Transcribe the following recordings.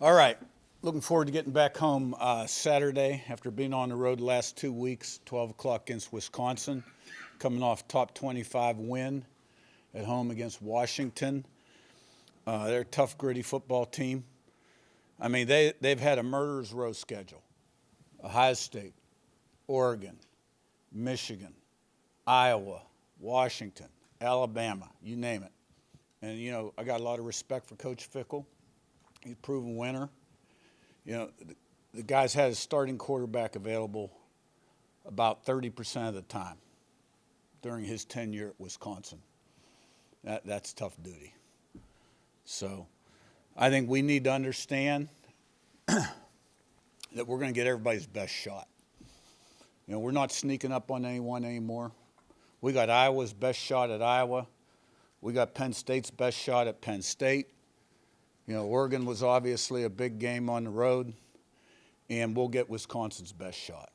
All right. Looking forward to getting back home Saturday after being on the road the last 2 weeks, 12 o'clock against Wisconsin, coming off top 25 win at home against Washington. They're a tough, gritty football team. I mean, they've had a murderer's row schedule. Ohio State, Oregon, Michigan, Iowa, Washington, Alabama, you name it. And, you know, I got a lot of respect for Coach Fickle. He's a proven winner. You know, the guy's had his starting quarterback available about 30% of the time during his tenure at Wisconsin. That's tough duty. So I think we need to understand that we're going to get everybody's best shot. You know, we're not sneaking up on anyone anymore. We got Iowa's best shot at Iowa. We got Penn State's best shot at Penn State. You know, Oregon was obviously a big game on the road, and we'll get Wisconsin's best shot.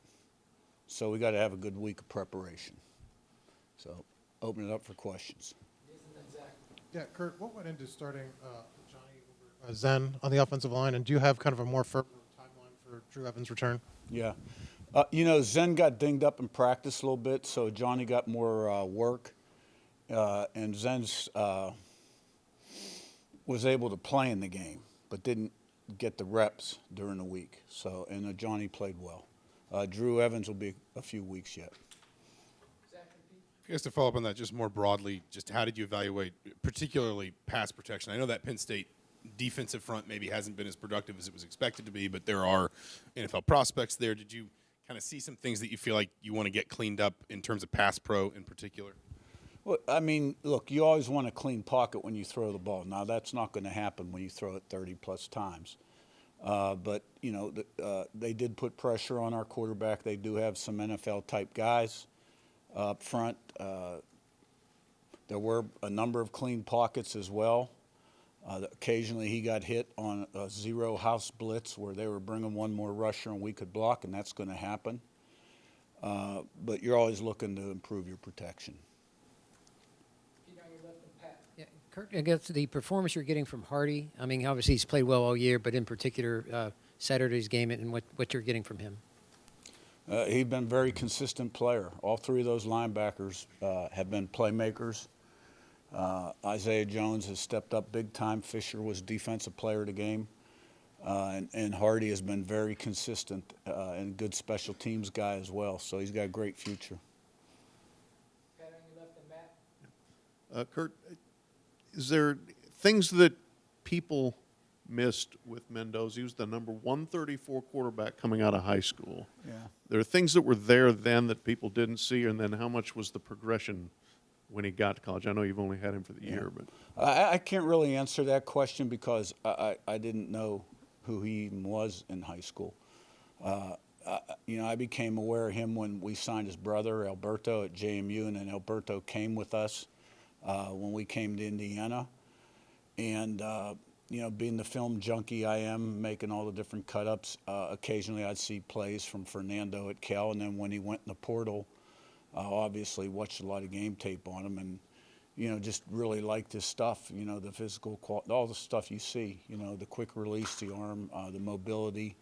So we got to have a good week of preparation. So open it up for questions. Yeah, Curt, what went into starting Johnny over Zen on the offensive line, and do you have kind of a more firm timeline for Drew Evans' return? Yeah. You know, Zen got dinged up in practice a little bit, so Johnny got more work, and Zen's was able to play in the game, but didn't get the reps during the week. So, and Johnny played well. Drew Evans will be a few weeks yet. I guess to follow up on that, just more broadly, just how did you evaluate, particularly pass protection? I know that Penn State defensive front maybe hasn't been as productive as it was expected to be, but there are NFL prospects there. Did you kind of see some things that you feel like you want to get cleaned up in terms of pass pro in particular? Well, I mean, look, you always want a clean pocket when you throw the ball. Now, that's not going to happen when you throw it 30-plus times. But, you know, they did put pressure on our quarterback. They do have some NFL-type guys up front. There were a number of clean pockets as well. Occasionally he got hit on a zero house blitz where they were bringing one more rusher and we could block, and that's going to happen. But you're always looking to improve your protection. Yeah, Curt, I guess the performance you're getting from Hardy, I mean, obviously he's played well all year, but in particular Saturday's game and what you're getting from him. He's been a very consistent player. All three of those linebackers have been playmakers. Isaiah Jones has stepped up big time. Fisher was defensive player of the game. And Hardy has been very consistent and good special teams guy as well. So he's got a great future. Curt, is there things that people missed with Mendoza? He was the number 134 quarterback coming out of high school. Yeah. There are things that were there then that people didn't see, and then how much was the progression when he got to college? I know you've only had him for the year, but I can't really answer that question because I didn't know who he even was in high school. You know, I became aware of him when we signed his brother Alberto at JMU, and then Alberto came with us when we came to Indiana. And you know, being the film junkie I am, making all the different cut-ups, occasionally I'd see plays from Fernando at Cal, and then when he went in the portal, obviously watched a lot of game tape on him, and, you know, just really liked his stuff, you know, the physical quality, all the stuff you see, you know, the quick release, the arm, the mobility.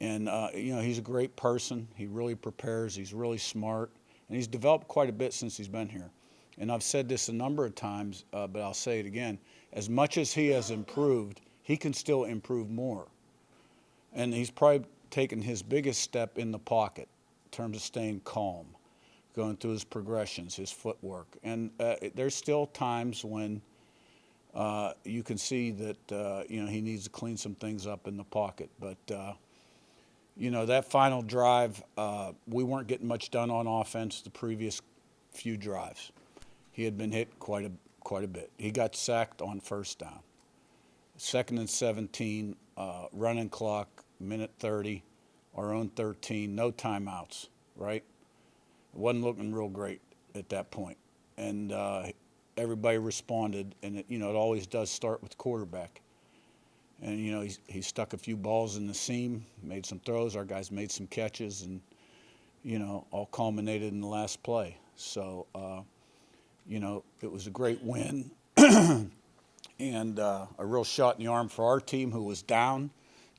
And, you know, he's a great person. He really prepares. He's really smart. And he's developed quite a bit since he's been here. And I've said this a number of times, but I'll say it again. As much as he has improved, he can still improve more. And he's probably taken his biggest step in the pocket in terms of staying calm, going through his progressions, his footwork. And there's still times when you can see that, you know, he needs to clean some things up in the pocket. But, you know, that final drive, we weren't getting much done on offense the previous few drives. He had been hit quite a bit. He got sacked on first down. 2nd and 17, running clock, minute 30, our own 13, no timeouts, right? It wasn't looking real great at that point. And everybody responded, and it, you know, it always does start with the quarterback. And, you know, he stuck a few balls in the seam, made some throws. Our guys made some catches, and, you know, all culminated in the last play. So, you know, it was a great win and a real shot in the arm for our team, who was down.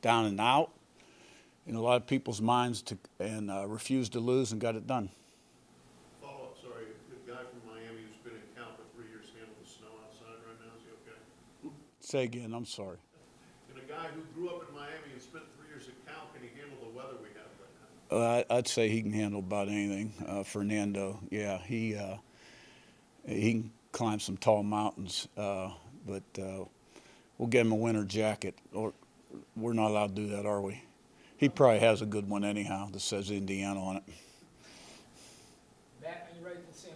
down and out in a lot of people's minds and refused to lose and got it done. Follow up, sorry. The guy from Miami who's been in Cal for 3 years handled the snow outside right now. Is he okay? Say again, I'm sorry. And a guy who grew up in Miami and spent 3 years at Cal, can he handle the weather we have right now? I'd say he can handle about anything. Fernando, yeah, he can climb some tall mountains, but we'll get him a winter jacket. Or we're not allowed to do that, are we? He probably has a good one anyhow that says Indiana on it. Matt, are you ready to sing?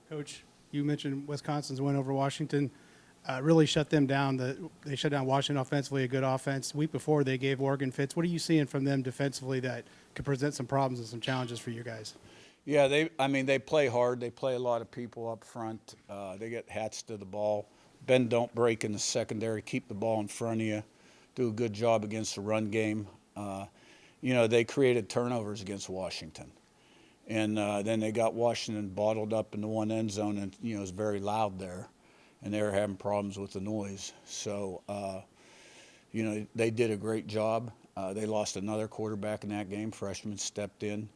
Coach, you mentioned Wisconsin's win over Washington. Really shut them down. They shut down Washington offensively, a good offense. The week before, they gave Oregon fits. What are you seeing from them defensively that could present some problems and some challenges for you guys? Yeah, they play hard. They play a lot of people up front. They get hats to the ball. Bend, don't break in the secondary. Keep the ball in front of you. Do a good job against the run game. They created turnovers against Washington. And then they got Washington bottled up in the one end zone, and, it was very loud there. And they were having problems with the noise. So, they did a great job. They lost another quarterback in that game. Freshman stepped in.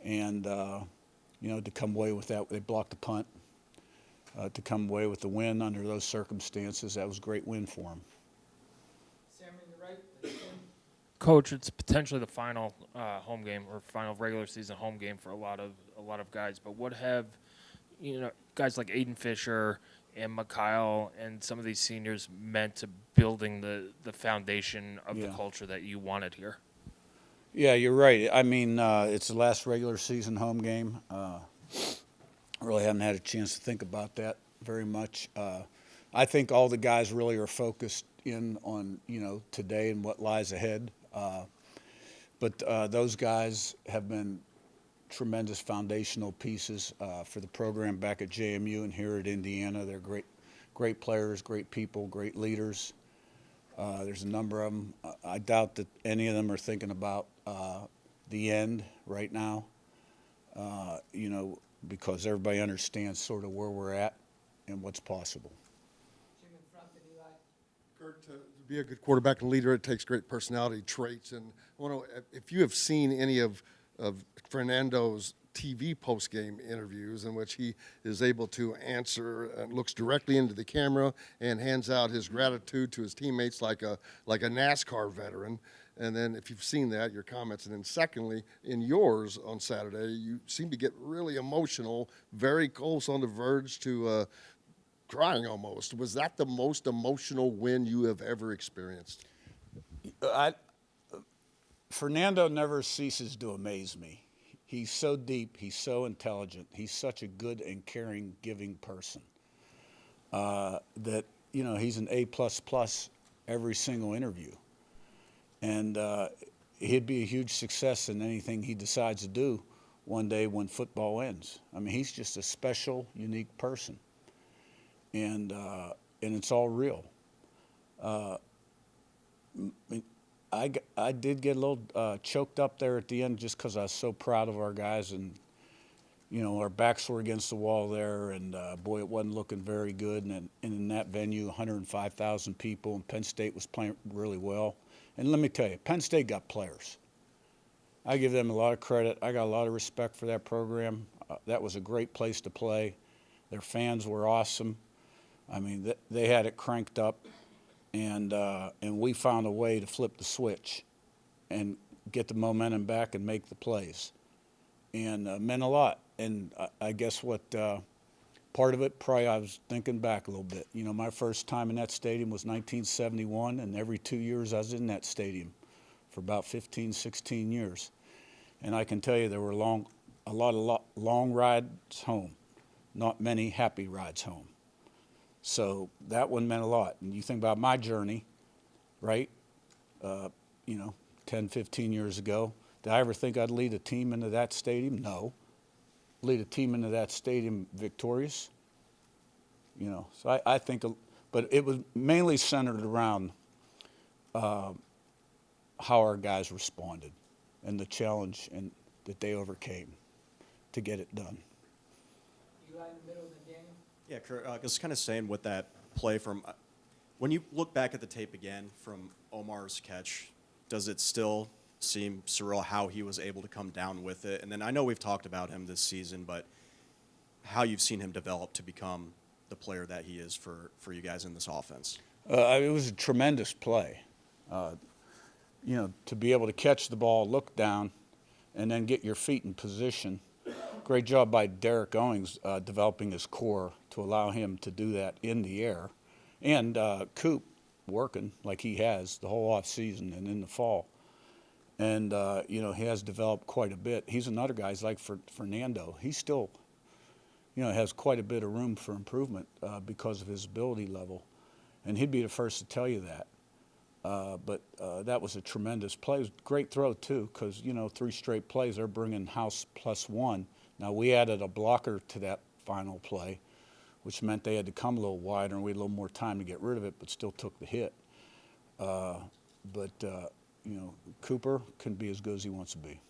And, to come away with that, they blocked the punt. To come away with the win under those circumstances, that was a great win for them. Sam, on your right, that's Tim. Coach, it's potentially the final home game or final regular season home game for a lot of guys. But what have guys like Aiden Fisher and Mikhail and some of these seniors meant to building the foundation of the culture that you wanted here? Yeah, you're right. I mean, it's the last regular season home game. I really haven't had a chance to think about that very much. I think all the guys really are focused in on, today and what lies ahead. But those guys have been tremendous foundational pieces for the program back at JMU and here at Indiana. They're great players, great people, great leaders. There's a number of them. I doubt that any of them are thinking about the end right now, because everybody understands sort of where we're at and what's possible. Jim in front of Eli. Curt, to be a good quarterback and leader, it takes great personality traits. And I want to, if you have seen any of Fernando's TV post-game interviews in which he is able to answer and looks directly into the camera and hands out his gratitude to his teammates like a NASCAR veteran. And then if you've seen that, your comments. And then secondly, in yours on Saturday, you seem to get really emotional, very close on the verge to crying almost. Was that the most emotional win you have ever experienced? Fernando never ceases to amaze me. He's so deep. He's so intelligent. He's such a good and caring, giving person that, he's an A++ every single interview. And he'd be a huge success in anything he decides to do one day when football ends. I mean, he's just a special, unique person. And it's all real. I did get a little choked up there at the end just because I was so proud of our guys, and our backs were against the wall there, and boy, it wasn't looking very good. And in that venue, 105,000 people, and Penn State was playing really well. And let me tell you, Penn State got players. I give them a lot of credit. I got a lot of respect for that program. That was a great place to play. Their fans were awesome. I mean, they had it cranked up. And we found a way to flip the switch and get the momentum back and make the plays. And meant a lot. And I guess what part of it, probably I was thinking back a little bit. My first time in that stadium was 1971, and every 2 years I was in that stadium for about 15, 16 years. And I can tell you there were a lot of long rides home, not many happy rides home. So that one meant a lot. And you think about my journey, right? 10, 15 years ago. Did I ever think I'd lead a team into that stadium? No. Lead a team into that stadium victorious? So I think, but it was mainly centered around how our guys responded and the challenge that they overcame to get it done. Eli in the middle, then Daniel. Yeah, Curt, just kind of saying with that play from when you look back at the tape again from Omar's catch, does it still seem surreal how he was able to come down with it? And then I know we've talked about him this season, but how you've seen him develop to become the player that he is for you guys in this offense. It was a tremendous play. You know, to be able to catch the ball, look down, and then get your feet in position. Great job by Derek Owings developing his core to allow him to do that in the air. And Coop working like he has the whole off season and in the fall. And, you know, he has developed quite a bit. He's another guy, he's like Fernando. He still, you know, has quite a bit of room for improvement because of his ability level. And he'd be the first to tell you that. But that was a tremendous play. It was a great throw, too, because, you know, 3 straight plays, they're bringing house +1. Now, we added a blocker to that final play, which meant they had to come a little wider, and we had a little more time to get rid of it, but still took the hit. You know, Cooper can be as good as he wants to be.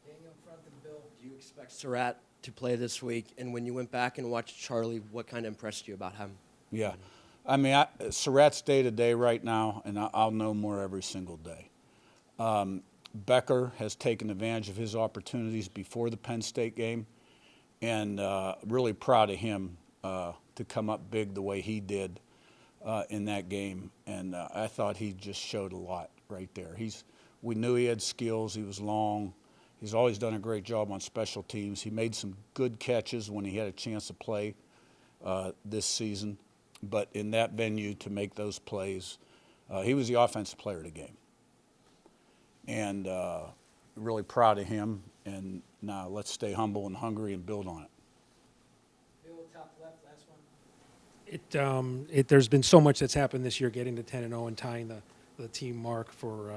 Daniel in front of the bill. Do you expect Surratt to play this week? And when you went back and watched Charlie, what kind of impressed you about him? Yeah. I mean, Surratt's day-to-day right now, and I'll know more every single day. Becker has taken advantage of his opportunities before the Penn State game, and really proud of him to come up big the way he did in that game. And I thought he just showed a lot right there. We knew he had skills. He was long. He's always done a great job on special teams. He made some good catches when he had a chance to play this season. But in that venue, to make those plays, he was the offensive player of the game. And really proud of him. And now let's stay humble and hungry and build on it. Bill, top left, last one. There's been so much that's happened this year, getting to 10-0 and tying the team mark for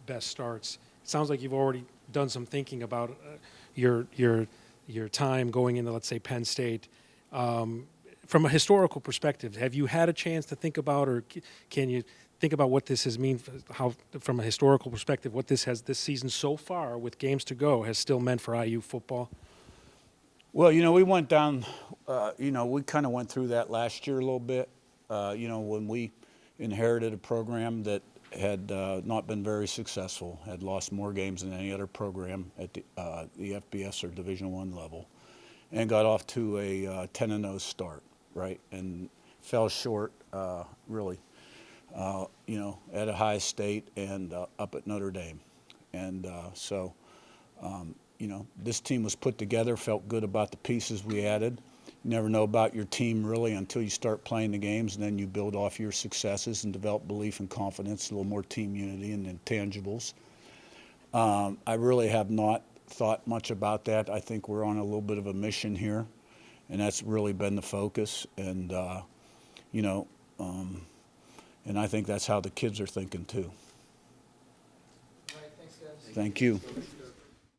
best starts. It sounds like you've already done some thinking about your time going into, let's say, Penn State. From a historical perspective, have you had a chance to think about, or can you think about what this has mean, how from a historical perspective, what this season so far with games to go has still meant for IU football? Well, you know, we went down, you know, we kind of went through that last year a little bit, you know, when we inherited a program that had not been very successful, had lost more games than any other program at the FBS or Division I level, and got off to a 10-0 start, right, and fell short, really, you know, at Ohio State and up at Notre Dame. And you know, this team was put together, felt good about the pieces we added. You never know about your team really until you start playing the games, and then you build off your successes and develop belief and confidence, a little more team unity and intangibles. I really have not thought much about that. I think we're on a little bit of a mission here, and that's really been the focus. And, you know, and I think that's how the kids are thinking too. All right, thanks, guys. Thank you.